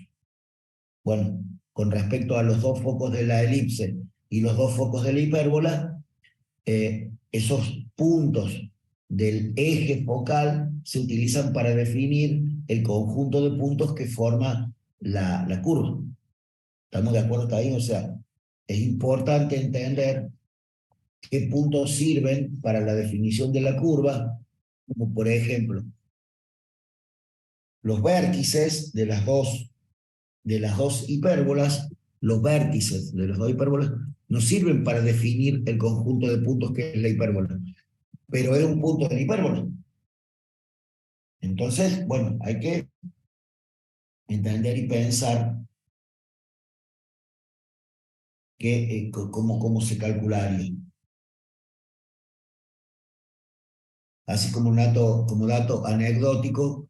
Bueno, con respecto a los dos focos de la elipse y los dos focos de la hipérbola, esos puntos del eje focal se utilizan para definir el conjunto de puntos que forma la curva. ¿Estamos de acuerdo hasta ahí? O sea, es importante entender qué puntos sirven para la definición de la curva, como por ejemplo, los vértices de las dos hipérbolas, los vértices de las dos hipérbolas nos sirven para definir el conjunto de puntos que es la hipérbola, pero es un punto de la hipérbola. Entonces, bueno, hay que entender y pensar que, cómo se calcularía. Así como dato anecdótico,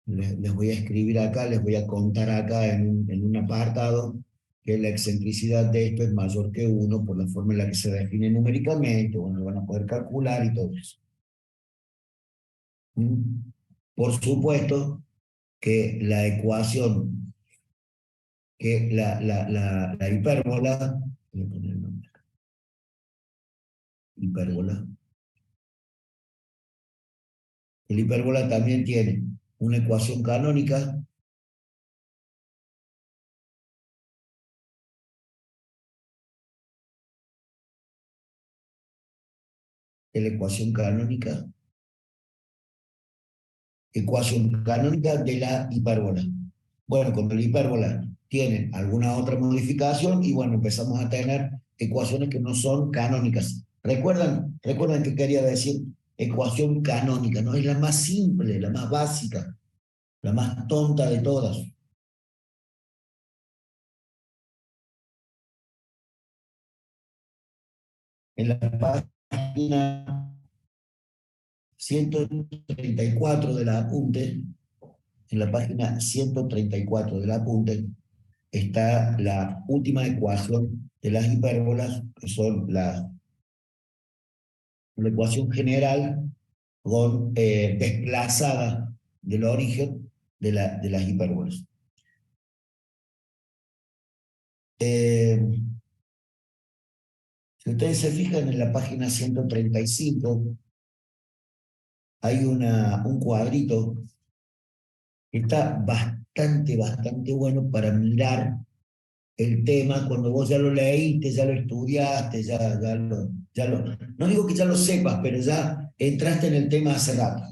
les voy a escribir acá, les voy a contar acá en un apartado que la excentricidad de esto es mayor que 1 por la forma en la que se define numéricamente, bueno, lo van a poder calcular y todo eso. Por supuesto que la ecuación, que la hipérbola, voy a poner el nombre, hipérbola, el hipérbola también tiene una ecuación canónica, que la ecuación canónica de la hipérbola. Bueno, con la hipérbola tienen alguna otra modificación y bueno, empezamos a tener ecuaciones que no son canónicas. ¿Recuerdan que quería decir ecuación canónica? No es la más simple, la más básica, la más tonta de todas. En la página 134 del apunte, en la página 134 del apunte, está la última ecuación de las hipérbolas, que son la ecuación general con desplazada del origen de las hipérbolas. Si ustedes se fijan en la página 135, hay un cuadrito que está bastante bueno para mirar el tema cuando vos ya lo leíste, ya lo estudiaste, no digo que ya lo sepas, pero ya entraste en el tema hace rato.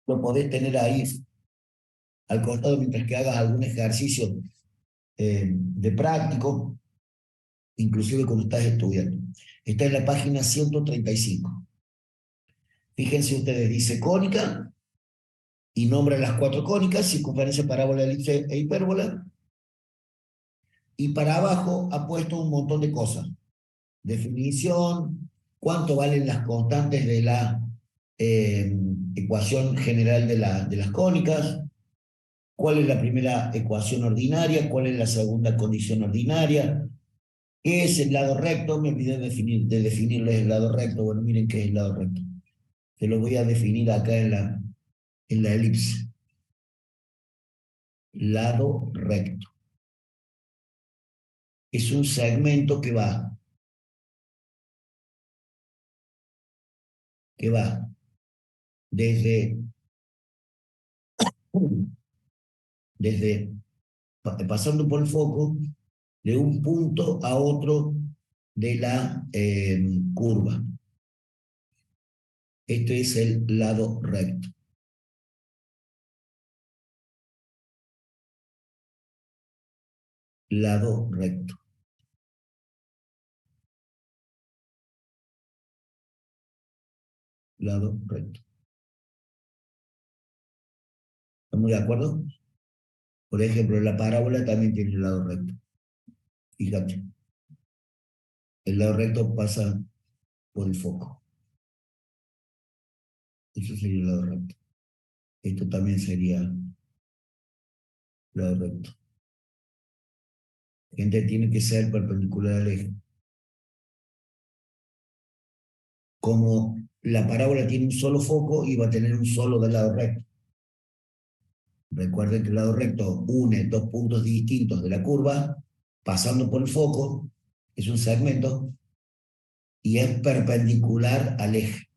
Lo podés tener ahí al costado mientras que hagas algún ejercicio de práctico, inclusive cuando estás estudiando. Está en la página 135. Fíjense ustedes, dice cónica y nombra las 4 cónicas, circunferencia, parábola, elipse e hipérbola. Y para abajo ha puesto un montón de cosas. Definición, cuánto valen las constantes de la ecuación general de las cónicas, cuál es la primera ecuación ordinaria, cuál es la segunda condición ordinaria, qué es el lado recto. Me olvidé de definirles el lado recto. Bueno, miren qué es el lado recto. Se lo voy a definir acá en la elipse. Lado recto. Es un segmento que va desde, desde pasando por el foco, de un punto a otro de la curva. Este es el lado recto. Lado recto. Lado recto. ¿Estamos de acuerdo? Por ejemplo, la parábola también tiene el lado recto. Fíjate. El lado recto pasa por el foco. Eso sería el lado recto. Esto también sería el lado recto. Gente, tiene que ser perpendicular al eje. Como la parábola tiene un solo foco y va a tener un solo del lado recto. Recuerden que el lado recto une 2 puntos distintos de la curva, pasando por el foco, es un segmento, y es perpendicular al eje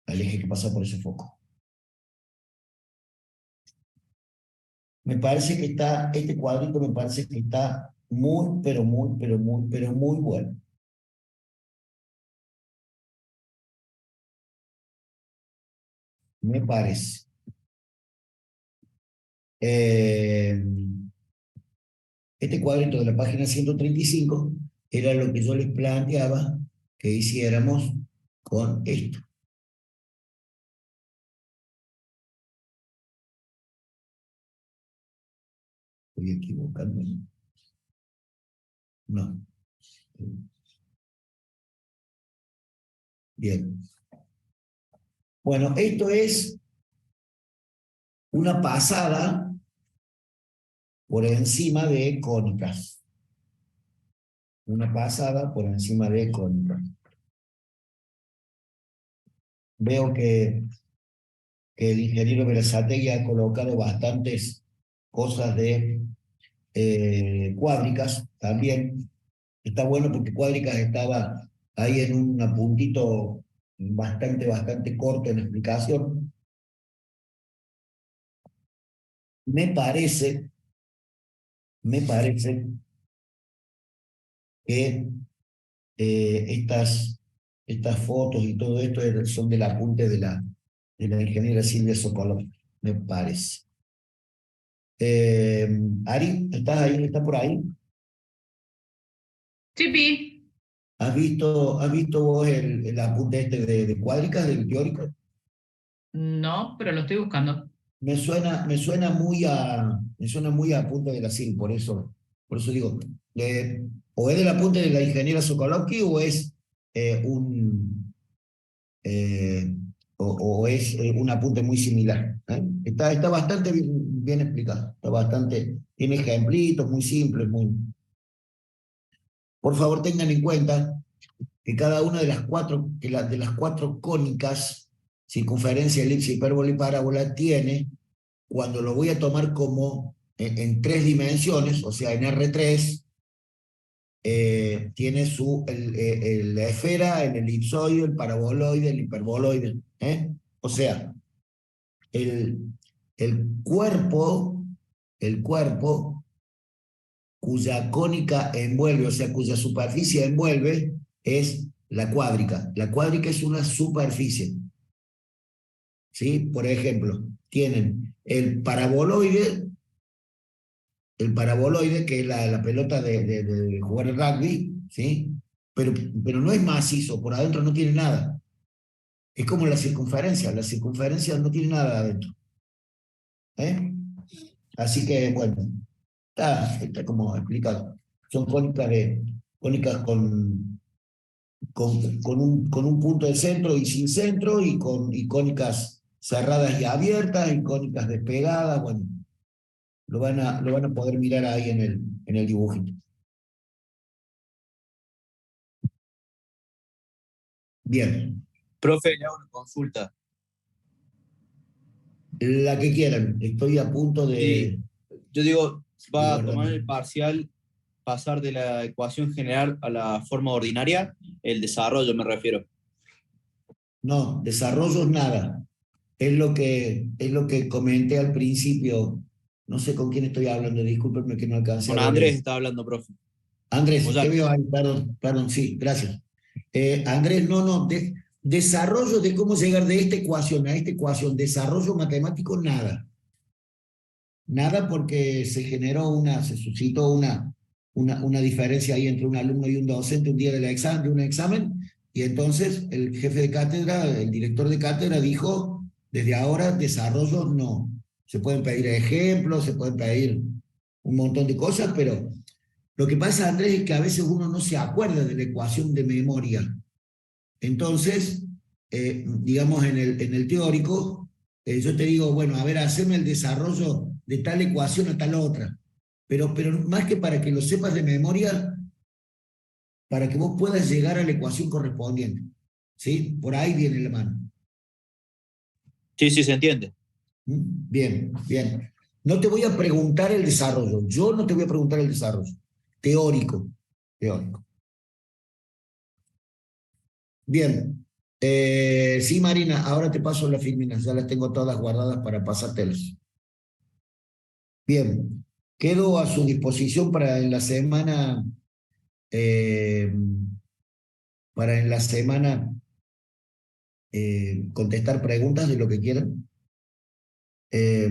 que pasa por ese foco. Me parece que está, este cuadrito me parece que está muy, pero muy, pero muy, pero muy bueno. Me parece. Este cuadrito de la página 135 era lo que yo les planteaba que hiciéramos con esto. Estoy equivocando. No. Bien. Bueno, esto es una pasada por encima de cónicas. Una pasada por encima de cónicas. Veo que el ingeniero Berazategui ha colocado bastantes cosas de cuádricas también. Está bueno porque cuádricas estaba ahí en un puntito bastante corto en explicación. Me parece que estas fotos y todo esto son del apunte de la ingeniera Silvia Sokolov, me parece. Ari, ¿estás ahí? ¿Estás por ahí? Sí, Pi. ¿Has visto vos el apunte este de cuádricas, del teórico? No, pero lo estoy buscando. Me suena muy a apunte de la SIL, por eso digo, o es del apunte de la ingeniera Sokolowski o es un eh, o es un apunte muy similar. ¿Eh? Está bastante bien explicado, tiene ejemplitos muy simples, Por favor, tengan en cuenta que cada una de las cuatro cónicas, circunferencia, elipse, hipérbola y parábola, tiene, cuando lo voy a tomar como en 3 dimensiones, o sea, en R3, tiene la esfera, el elipsoide, el paraboloide, el hiperboloide. O sea, el, el cuerpo, el cuerpo cuya cónica envuelve, o sea, cuya superficie envuelve, es la cuádrica. La cuádrica es una superficie. ¿Sí? Por ejemplo, tienen el paraboloide, que es la pelota de jugar el rugby, ¿sí? Pero no es macizo, por adentro no tiene nada. Es como la circunferencia no tiene nada adentro. ¿Eh? Así que, bueno, está como explicado. Son cónicas con un punto de centro y sin centro, y cónicas cerradas y abiertas, y cónicas despegadas. Bueno, lo van a poder mirar ahí en el dibujito. Bien, Profe, le hago una consulta. la que quieran. Estoy a punto Sí, de yo digo, va a guardar. tomar el parcial, pasar de la ecuación general a la forma ordinaria, el desarrollo me refiero. No, desarrollos nada. Es lo que comenté al principio. No sé con quién estoy hablando, discúlpenme que no alcancé a Con ver Andrés está hablando, profe. Andrés, te Ollán. veo ahí, perdón, sí, gracias. Andrés, no, desarrollo de cómo llegar de esta ecuación a esta ecuación, desarrollo matemático, nada. Nada, porque se suscitó una diferencia ahí entre un alumno y un docente un día de un examen, y entonces el jefe de cátedra, el director de cátedra dijo, desde ahora desarrollo no. Se pueden pedir ejemplos, se pueden pedir un montón de cosas, pero lo que pasa, Andrés, es que a veces uno no se acuerda de la ecuación de memoria. Entonces, digamos, en el teórico, yo te digo, bueno, a ver, haceme el desarrollo de tal ecuación a tal otra. Pero más que para que lo sepas de memoria, para que vos puedas llegar a la ecuación correspondiente. ¿Sí? Por ahí viene la mano. Sí, sí, se entiende. Bien, bien. No te voy a preguntar el desarrollo. Yo no te voy a preguntar el desarrollo. Teórico. Teórico. Bien. Sí, Marina, ahora te paso las filminas, ya las tengo todas guardadas para pasártelas. Bien, quedo a su disposición eh, para en la semana contestar preguntas de lo que quieran. Eh,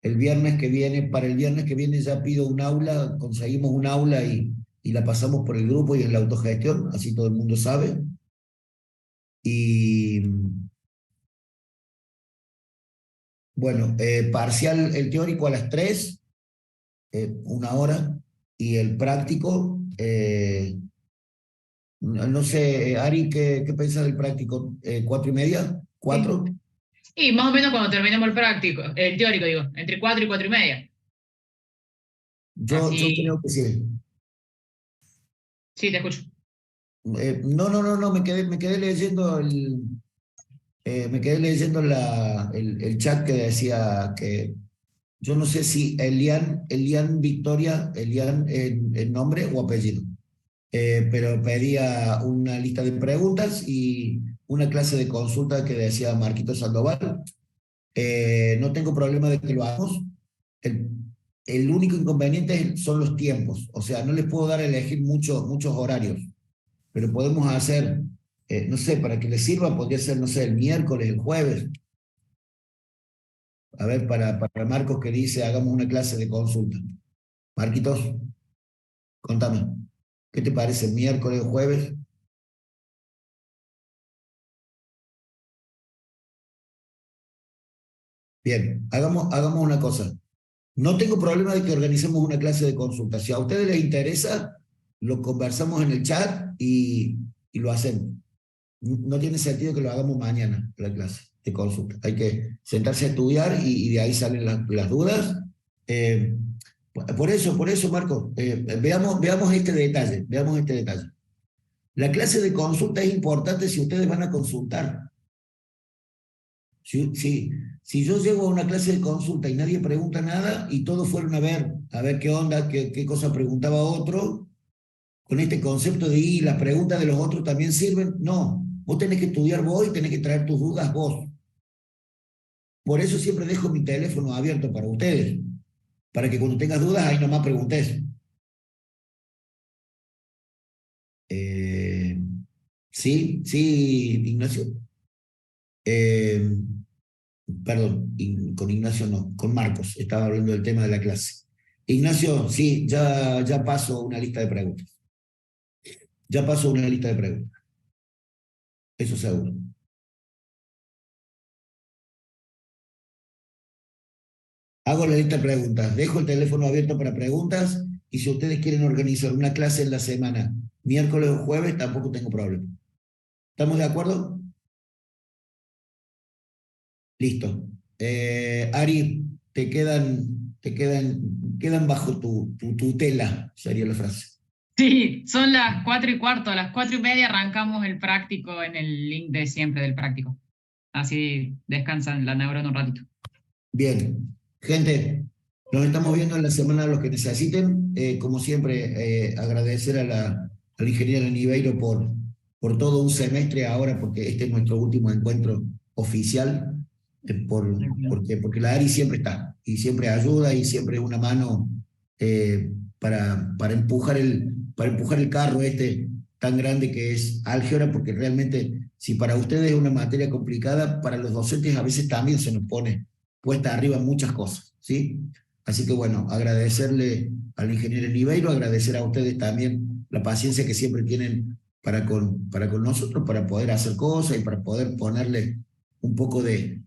para el viernes que viene ya pido un aula, conseguimos un aula y la pasamos por el grupo y en la autogestión, así todo el mundo sabe. Y bueno, parcial, el teórico a las 3, 1 hora, y el práctico, no sé, Ari, ¿qué piensas del práctico? ¿4:30? Sí. ¿4? Y más o menos cuando terminemos el práctico, el teórico, digo, entre 4 y 4:30. Yo creo Así, que sí. sí, te escucho. No, me quedé leyendo el chat que decía que yo no sé si Elian Victoria, Elian en nombre o apellido, pero pedía una lista de preguntas y una clase de consulta que decía Marquito Sandoval. No tengo problema de que lo hagamos. El, el único inconveniente son los tiempos, o sea, no les puedo dar a elegir muchos horarios, pero podemos hacer, no sé, para que les sirva, podría ser, no sé, el miércoles, el jueves. A ver, para Marcos que dice, hagamos una clase de consulta. Marquitos, contame, ¿qué te parece, miércoles o jueves? Bien, hagamos una cosa. No tengo problema de que organicemos una clase de consulta. Si a ustedes les interesa, lo conversamos en el chat y lo hacemos. No tiene sentido que lo hagamos mañana, la clase de consulta. Hay que sentarse a estudiar y de ahí salen las dudas. Eh, por eso, Marco, veamos este detalle, veamos este detalle. La clase de consulta es importante si ustedes van a consultar. Si, si, si yo llego a una clase de consulta y nadie pregunta nada y todos fueron a ver qué onda, qué cosa preguntaba otro, con este concepto de y las preguntas de los otros también sirven, no, vos tenés que estudiar vos y tenés que traer tus dudas vos. Por eso siempre dejo mi teléfono abierto para ustedes, para que cuando tengas dudas ahí nomás preguntes. Eh, sí, Ignacio. Eh, Perdón, con Ignacio no, con Marcos, estaba hablando del tema de la clase. Ignacio, sí, ya paso una lista de preguntas. Ya paso una lista de preguntas, eso seguro. Hago la lista de preguntas, dejo el teléfono abierto para preguntas y si ustedes quieren organizar una clase en la semana, miércoles o jueves, tampoco tengo problema. ¿Estamos de acuerdo? Listo. Ari, quedan bajo tu tutela, sería la frase. Sí, son las 4:15, a las 4:30 arrancamos el práctico en el link de siempre del práctico. Así descansan la neurona un ratito. Bien, gente, nos estamos viendo en la semana los que necesiten. Como siempre, agradecer a la ingeniera Niveiro por todo un semestre ahora, porque este es nuestro último encuentro oficial, porque la ARI siempre está y siempre ayuda y siempre es una mano para empujar el carro este tan grande que es álgebra, porque realmente si para ustedes es una materia complicada, para los docentes a veces también se nos pone puesta arriba en muchas cosas, ¿sí? Así que bueno, agradecerle al ingeniero Niveiro, agradecer a ustedes también la paciencia que siempre tienen para con nosotros, para poder hacer cosas y para poder ponerle un poco de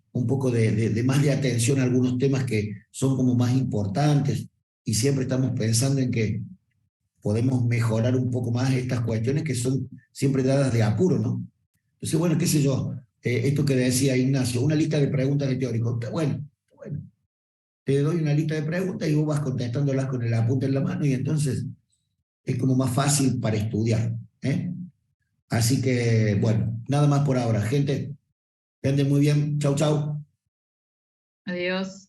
más de atención a algunos temas que son como más importantes y siempre estamos pensando en que podemos mejorar un poco más estas cuestiones que son siempre dadas de apuro, ¿no? Entonces, bueno, qué sé yo, esto que decía Ignacio, una lista de preguntas de teórico, está bueno, te doy una lista de preguntas y vos vas contestándolas con el apunte en la mano y entonces es como más fácil para estudiar, ¿eh? Así que, bueno, nada más por ahora. Gente, que anden muy bien. Chau, chau. Adiós.